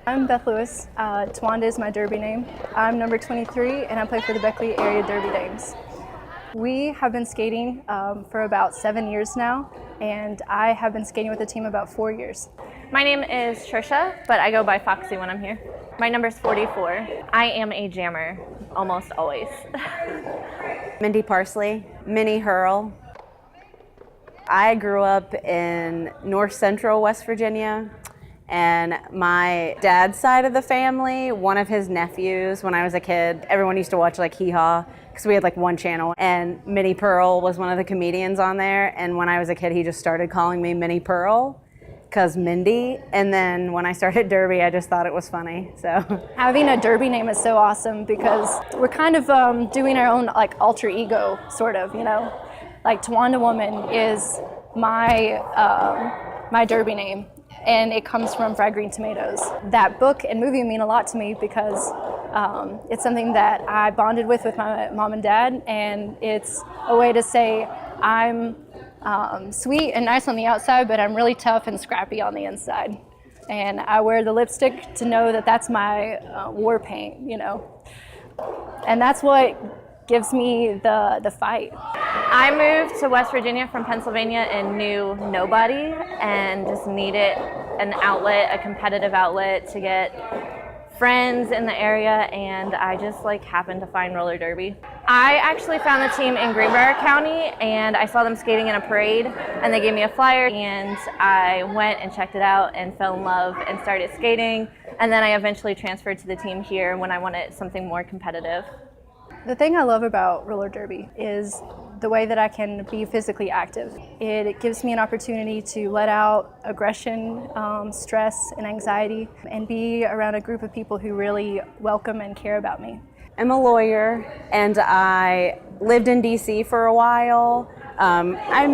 I'm Beth Lewis. Tawanda is my derby name. I'm number 23 and I play for the Beckley area derby dames. We have been skating for about 7 years now, and I have been skating with the team about 4 years. My name is Trisha, but I go by Foxy when I'm here. My number's 44. I am a jammer, almost always. Mindy Parsley, Minnie Hurl. I grew up in north central West Virginia, and my dad's side of the family, one of his nephews, when I was a kid, everyone used to watch like Hee Haw, because we had like one channel, and Minnie Pearl was one of the comedians on there, and when I was a kid, he just started calling me Minnie Pearl, because Mindy, and then when I started derby, I just thought it was funny, so. Having a derby name is so awesome because we're kind of doing our own like alter ego, sort of, you know? Like Tawanda Woman is my derby name, and it comes from Fried Green Tomatoes. That book and movie mean a lot to me because it's something that I bonded with my mom and dad, and it's a way to say I'm sweet and nice on the outside, but I'm really tough and scrappy on the inside. And I wear the lipstick to know that that's my war paint, you know. And that's what gives me the fight. I moved to West Virginia from Pennsylvania and knew nobody and just needed an outlet, a competitive outlet to get friends in the area, and I just like happened to find roller derby. I actually found the team in Greenbrier County, and I saw them skating in a parade, and they gave me a flyer, and I went and checked it out and fell in love and started skating, and then I eventually transferred to the team here when I wanted something more competitive. The thing I love about roller derby is the way that I can be physically active. It gives me an opportunity to let out aggression, stress, and anxiety, and be around a group of people who really welcome and care about me. I'm a lawyer, and I lived in DC for a while. I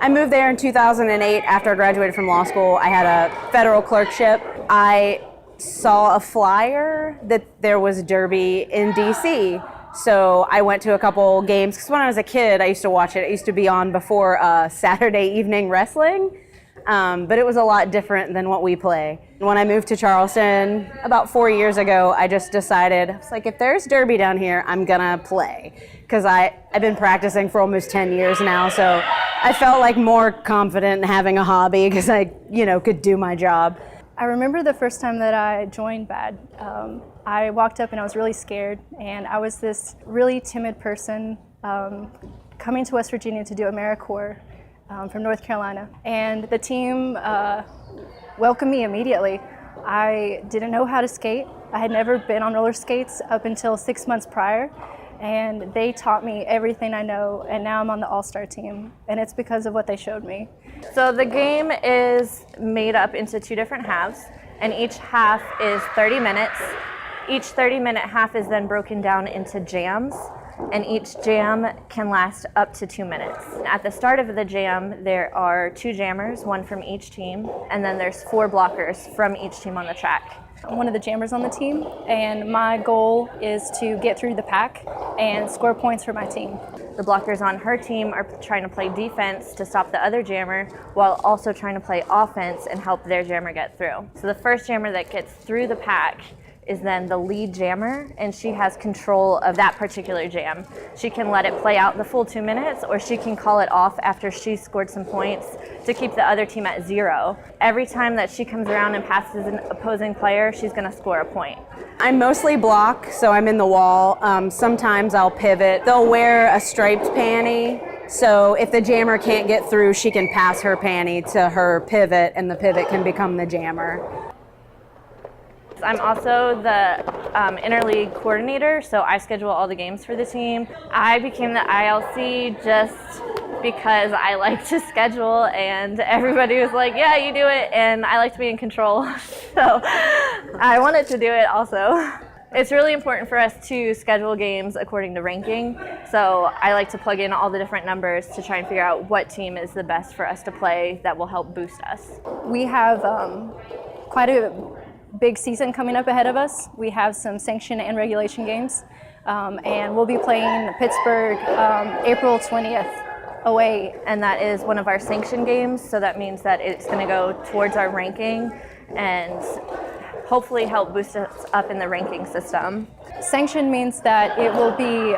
moved there in 2008 after I graduated from law school. I had a federal clerkship. I saw a flyer that there was derby in DC. So I went to a couple games, because when I was a kid, I used to watch it. It used to be on before Saturday evening wrestling, but it was a lot different than what we play. When I moved to Charleston about 4 years ago, I just decided, I was like, if there's derby down here, I'm gonna play. Because I've been practicing for almost 10 years now, so I felt like more confident in having a hobby because I, could do my job. I remember the first time that I joined BAD. I walked up and I was really scared, and I was this really timid person coming to West Virginia to do AmeriCorps from North Carolina. And the team welcomed me immediately. I didn't know how to skate. I had never been on roller skates up until 6 months prior, and they taught me everything I know, and now I'm on the All-Star team, and it's because of what they showed me. So the game is made up into two different halves, and each half is 30 minutes. Each 30-minute half is then broken down into jams, and each jam can last up to 2 minutes. At the start of the jam, there are 2 jammers, one from each team, and then there's 4 blockers from each team on the track. I'm one of the jammers on the team, and my goal is to get through the pack and score points for my team. The blockers on her team are trying to play defense to stop the other jammer while also trying to play offense and help their jammer get through. So the first jammer that gets through the pack is then the lead jammer, and she has control of that particular jam. She can let it play out the full 2 minutes, or she can call it off after she's scored some points to keep the other team at 0. Every time that she comes around and passes an opposing player, she's gonna score a point. I'm mostly block, so I'm in the wall. Sometimes I'll pivot. They'll wear a striped panty, so if the jammer can't get through, she can pass her panty to her pivot, and the pivot can become the jammer. I'm also the interleague coordinator, so I schedule all the games for the team. I became the ILC just because I like to schedule, and everybody was like, yeah, you do it, and I like to be in control, so I wanted to do it also. It's really important for us to schedule games according to ranking, so I like to plug in all the different numbers to try and figure out what team is the best for us to play that will help boost us. We have quite a big season coming up ahead of us. We have some sanction and regulation games, and we'll be playing Pittsburgh April 20th away. And that is one of our sanction games, so that means that it's going to go towards our ranking and hopefully help boost us up in the ranking system. Sanctioned means that it will be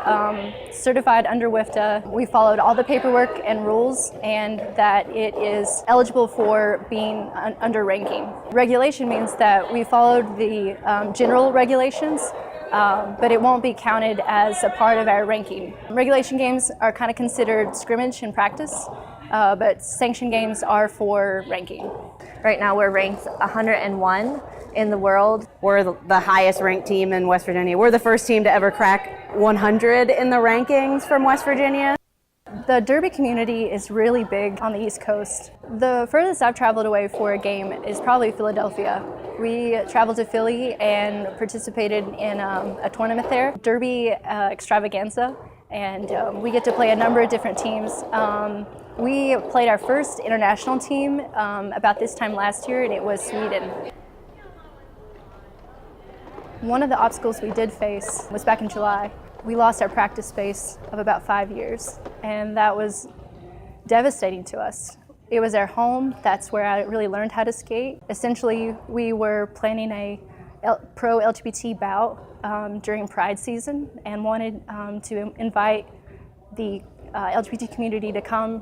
certified under WIFTA. We followed all the paperwork and rules, and that it is eligible for being under ranking. Regulation means that we followed the general regulations, but it won't be counted as a part of our ranking. Regulation games are kind of considered scrimmage and practice, but sanctioned games are for ranking. Right now we're ranked 101 in the world. We're the highest ranked team in West Virginia. We're the first team to ever crack 100 in the rankings from West Virginia. The Derby community is really big on the East Coast. The furthest I've traveled away for a game is probably Philadelphia. We traveled to Philly and participated in a tournament there, Derby Extravaganza, and we get to play a number of different teams. We played our first international team about this time last year, and it was Sweden. One of the obstacles we did face was back in July. We lost our practice space of about 5 years, and that was devastating to us. It was our home. That's where I really learned how to skate. Essentially, we were planning a pro-LGBT bout during Pride season and wanted to invite the LGBT community to come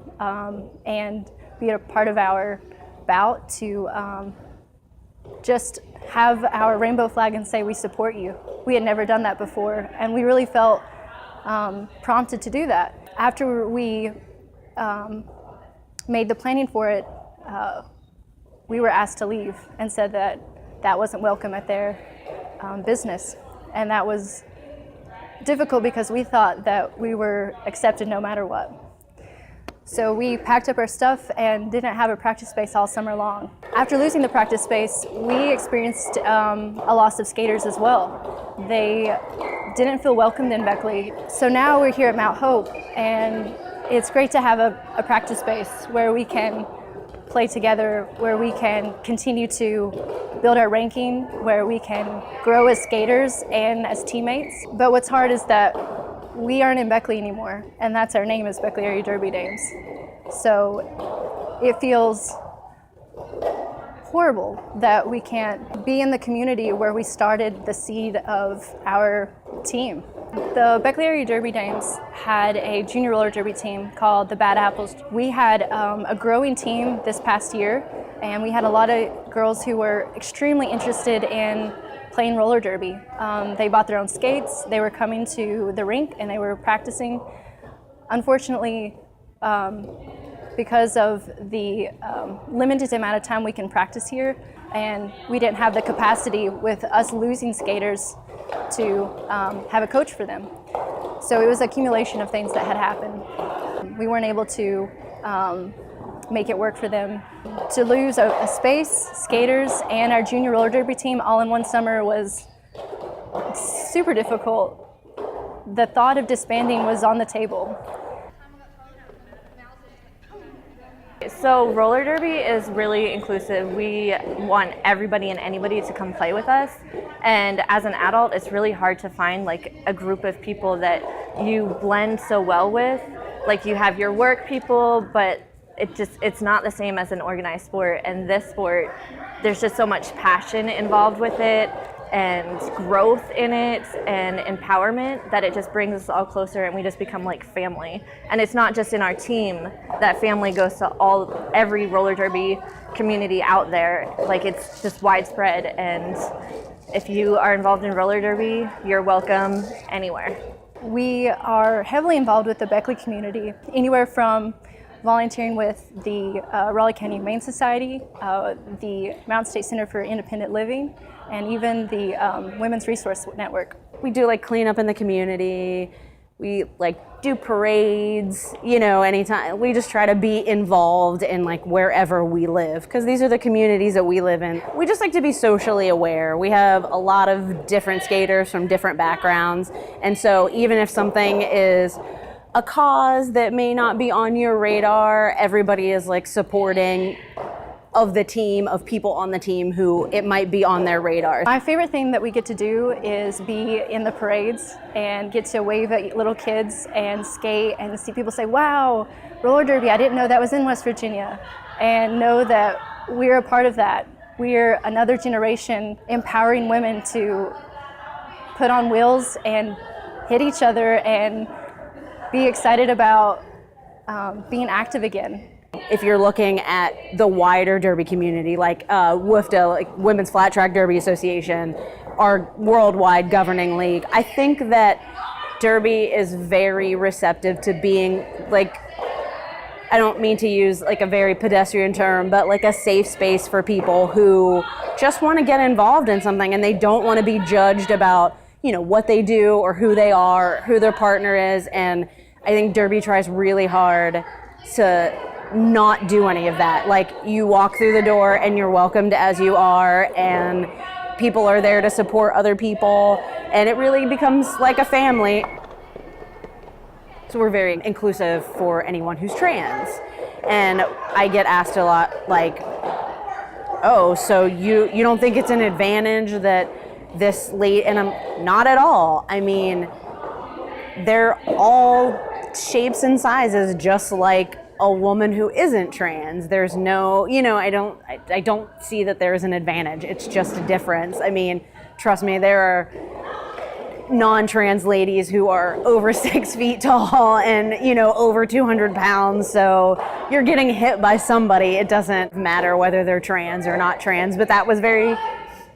and be a part of our bout to just have our rainbow flag and say we support you. We had never done that before, and we really felt prompted to do that. After we made the planning for it, we were asked to leave and said that that wasn't welcome at their business, and that was difficult because we thought that we were accepted no matter what. So we packed up our stuff and didn't have a practice space all summer long. After losing the practice space, we experienced a loss of skaters as well. They didn't feel welcomed in Beckley. So now we're here at Mount Hope, and it's great to have a practice space where we can play together, where we can continue to build our ranking, where we can grow as skaters and as teammates. But what's hard is that we aren't in Beckley anymore, and that's our name, is Beckley Area Derby Dames. So it feels horrible that we can't be in the community where we started the seed of our team. The Beckley Area Derby Dames had a junior roller derby team called the Bad Apples. We had a growing team this past year, and we had a lot of girls who were extremely interested in playing roller derby. They bought their own skates, they were coming to the rink, and they were practicing. Unfortunately, because of the limited amount of time we can practice here, and we didn't have the capacity with us losing skaters to have a coach for them. So it was an accumulation of things that had happened. We weren't able to make it work for them. To lose a space, skaters, and our junior roller derby team all in one summer was super difficult. The thought of disbanding was on the table. So roller derby is really inclusive. We want everybody and anybody to come play with us. And as an adult, it's really hard to find like a group of people that you blend so well with. Like you have your work people, but it's not the same as an organized sport. And this sport, there's just so much passion involved with it and growth in it and empowerment that it just brings us all closer, and we just become like family. And it's not just in our team. That family goes to every roller derby community out there. Like it's just widespread, and if you are involved in roller derby, you're welcome anywhere. We are heavily involved with the Beckley community, anywhere from volunteering with the Raleigh County Humane Society, the Mountain State Center for Independent Living, and even the Women's Resource Network. We do like cleanup in the community. We like do parades, you know, anytime. We just try to be involved in like wherever we live, because these are the communities that we live in. We just like to be socially aware. We have a lot of different skaters from different backgrounds, and so even if something is a cause that may not be on your radar, everybody is like supporting of the team, of people on the team who it might be on their radar. My favorite thing that we get to do is be in the parades and get to wave at little kids and skate and see people say, wow, roller derby, I didn't know that was in West Virginia, and know that we're a part of that. We're another generation empowering women to put on wheels and hit each other and be excited about being active again. If you're looking at the wider derby community, like WFDA, like Women's Flat Track Derby Association, our worldwide governing league, I think that derby is very receptive to being, like, I don't mean to use like a very pedestrian term, but like a safe space for people who just want to get involved in something and they don't want to be judged about, you know, what they do or who they are, who their partner is. And I think derby tries really hard to not do any of that. Like, you walk through the door and you're welcomed as you are, and people are there to support other people, and it really becomes like a family. So we're very inclusive for anyone who's trans. And I get asked a lot, like, oh, so you don't think it's an advantage that this late? And I'm not at all. I mean, they're all shapes and sizes, just like a woman who isn't trans. There's no, you know, I don't see that there's an advantage. It's just a difference. I mean, trust me, there are non-trans ladies who are over 6 feet tall and, you know, over 200 pounds. So you're getting hit by somebody. It doesn't matter whether they're trans or not trans. But that was very,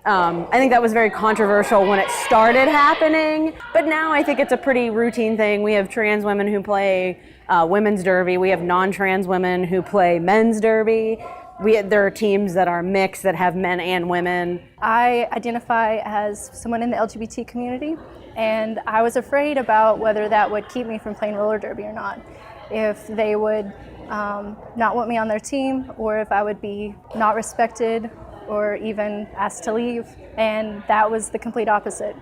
I think that was very controversial when it started happening. But now I think it's a pretty routine thing. We have trans women who play women's derby. We have non-trans women who play men's derby. There are teams that are mixed that have men and women. I identify as someone in the LGBT community, and I was afraid about whether that would keep me from playing roller derby or not. If they would not want me on their team, or if I would be not respected or even asked to leave. And that was the complete opposite.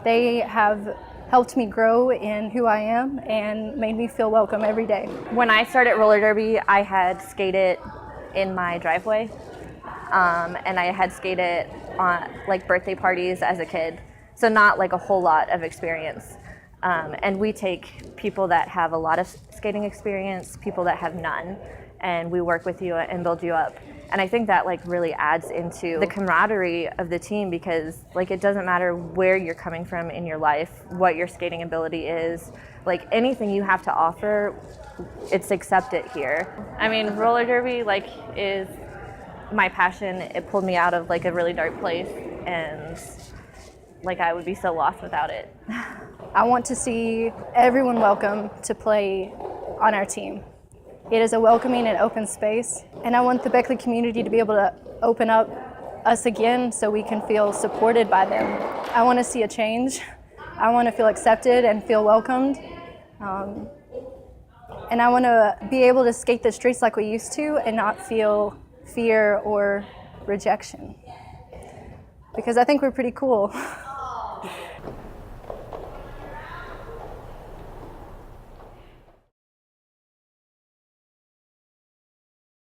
They have helped me grow in who I am and made me feel welcome every day. When I started roller derby, I had skated in my driveway, and I had skated on like birthday parties as a kid, so not like a whole lot of experience. And we take people that have a lot of skating experience, people that have none, and we work with you and build you up. And I think that like really adds into the camaraderie of the team, because like it doesn't matter where you're coming from in your life, what your skating ability is, like anything you have to offer, it's accepted here. I mean, roller derby like is my passion. It pulled me out of like a really dark place, and like I would be so lost without it. I want to see everyone welcome to play on our team. It is a welcoming and open space, and I want the Beckley community to be able to open up us again so we can feel supported by them. I want to see a change. I want to feel accepted and feel welcomed. And I want to be able to skate the streets like we used to and not feel fear or rejection. Because I think we're pretty cool.